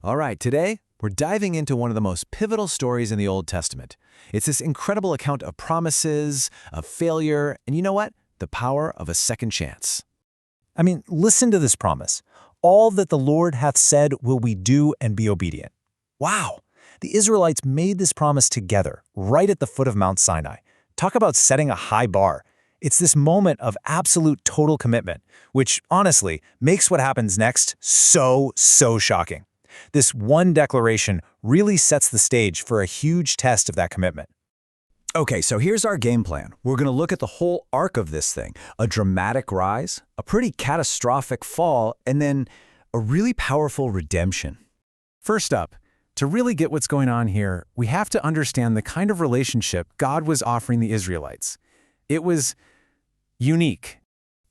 All right, today we're diving into one of the most pivotal stories in the Old Testament. It's this incredible account of promises, of failure, and you know what? The power of a second chance. I mean, listen to this promise. All that the Lord hath said will we do and be obedient. Wow! The Israelites made this promise together, right at the foot of Mount Sinai. Talk about setting a high bar. It's this moment of absolute total commitment, which, honestly, makes what happens next so shocking. This one declaration really sets the stage for a huge test of that commitment. Okay, so here's our game plan. We're going to look at the whole arc of this thing. A dramatic rise, a pretty catastrophic fall, and then a really powerful redemption. First up, to really get what's going on here, we have to understand the kind of relationship God was offering the Israelites. It was unique.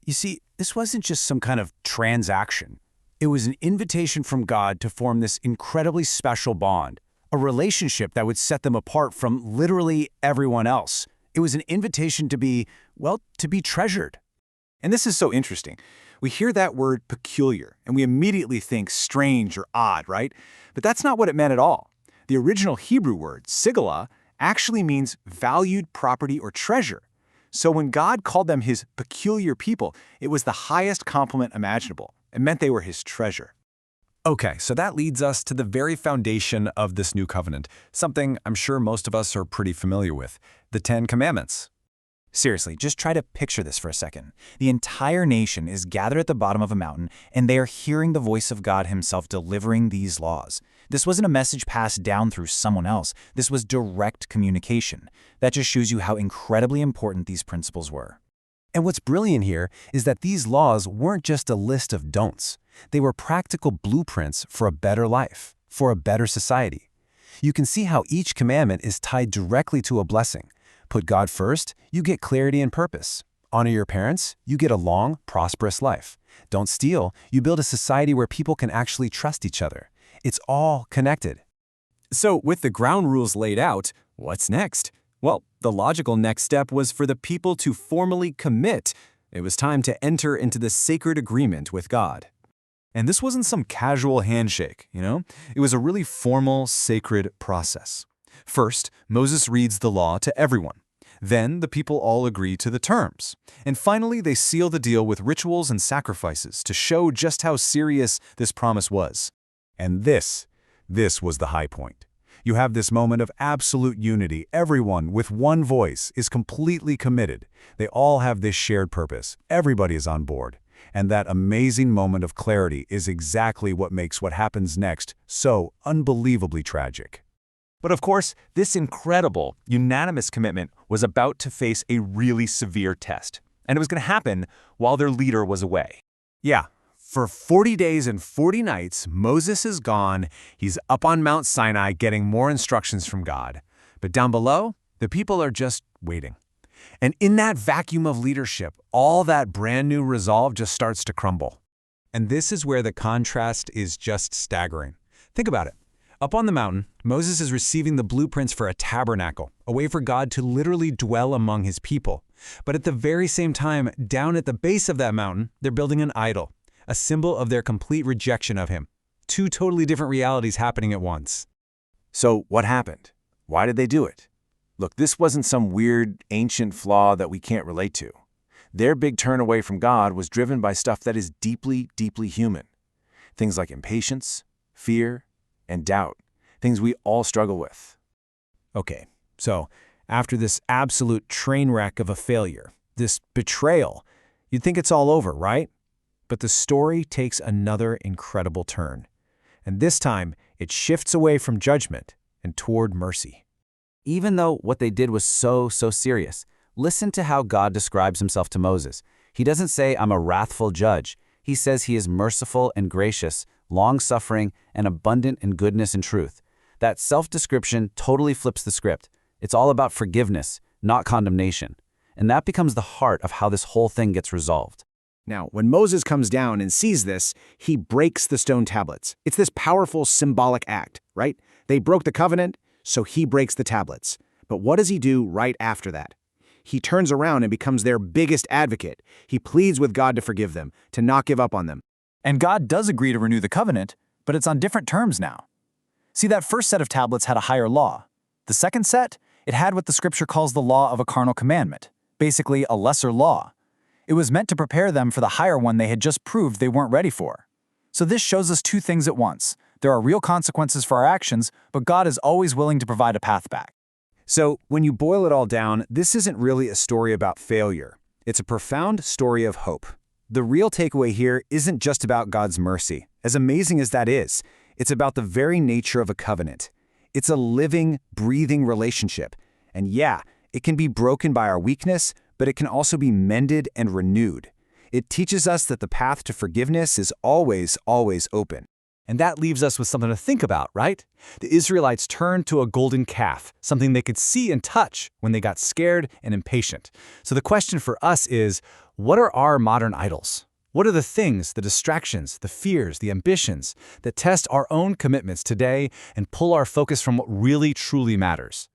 You see, this wasn't just some kind of transaction. It was an invitation from God to form this incredibly special bond, a relationship that would set them apart from literally everyone else. It was an invitation to be, well, to be treasured. And this is so interesting. We hear that word peculiar, and we immediately think strange or odd, right? But that's not what it meant at all. The original Hebrew word, sigala, actually means valued property or treasure. So when God called them his peculiar people, it was the highest compliment imaginable. It meant they were his treasure. Okay, so that leads us to the very foundation of this new covenant, something I'm sure most of us are pretty familiar with, the Ten Commandments. Seriously, just try to picture this for a second. The entire nation is gathered at the bottom of a mountain, and they are hearing the voice of God himself delivering these laws. This wasn't a message passed down through someone else. This was direct communication. That just shows you how incredibly important these principles were. And what's brilliant here is that these laws weren't just a list of don'ts. They were practical blueprints for a better life, for a better society. You can see how each commandment is tied directly to a blessing. Put God first, you get clarity and purpose. Honor your parents, you get a long, prosperous life. Don't steal, you build a society where people can actually trust each other. It's all connected. So, with the ground rules laid out, what's next? Well, the logical next step was for the people to formally commit. It was time to enter into the sacred agreement with God. And this wasn't some casual handshake, It was a really formal, sacred process. First, Moses reads the law to everyone. Then, the people all agree to the terms. And finally, they seal the deal with rituals and sacrifices to show just how serious this promise was. And this was the high point. You have this moment of absolute unity. Everyone, with one voice, is completely committed. They all have this shared purpose. Everybody is on board. And that amazing moment of clarity is exactly what makes what happens next so unbelievably tragic. But of course, this incredible, unanimous commitment was about to face a really severe test. And it was going to happen while their leader was away. Yeah. For 40 days and 40 nights, Moses is gone. He's up on Mount Sinai getting more instructions from God. But down below, the people are just waiting. And in that vacuum of leadership, all that brand new resolve just starts to crumble. And this is where the contrast is just staggering. Think about it. Up on the mountain, Moses is receiving the blueprints for a tabernacle, a way for God to literally dwell among his people. But at the very same time, down at the base of that mountain, they're building an idol, a symbol of their complete rejection of him. Two totally different realities happening at once. So what happened? Why did they do it? Look, this wasn't some weird, ancient flaw that we can't relate to. Their big turn away from God was driven by stuff that is deeply, deeply human. Things like impatience, fear, and doubt. Things we all struggle with. Okay, so after this absolute train wreck of a failure, this betrayal, you'd think it's all over, right? But the story takes another incredible turn. And this time, it shifts away from judgment and toward mercy. Even though what they did was so serious, listen to how God describes himself to Moses. He doesn't say, "I'm a wrathful judge." He says he is merciful and gracious, long-suffering, and abundant in goodness and truth. That self-description totally flips the script. It's all about forgiveness, not condemnation. And that becomes the heart of how this whole thing gets resolved. Now, when Moses comes down and sees this, he breaks the stone tablets. It's this powerful symbolic act, right? They broke the covenant, so he breaks the tablets. But what does he do right after that? He turns around and becomes their biggest advocate. He pleads with God to forgive them, to not give up on them. And God does agree to renew the covenant, but it's on different terms now. See, that first set of tablets had a higher law. The second set, it had what the scripture calls the law of a carnal commandment, basically a lesser law. It was meant to prepare them for the higher one they had just proved they weren't ready for. So this shows us two things at once. There are real consequences for our actions, but God is always willing to provide a path back. So, when you boil it all down, this isn't really a story about failure. It's a profound story of hope. The real takeaway here isn't just about God's mercy. As amazing as that is, it's about the very nature of a covenant. It's a living, breathing relationship. And yeah, it can be broken by our weakness, but it can also be mended and renewed. It teaches us that the path to forgiveness is always, always open. And that leaves us with something to think about, right? The Israelites turned to a golden calf, something they could see and touch when they got scared and impatient. So the question for us is, what are our modern idols? What are the things, the distractions, the fears, the ambitions that test our own commitments today and pull our focus from what really truly matters?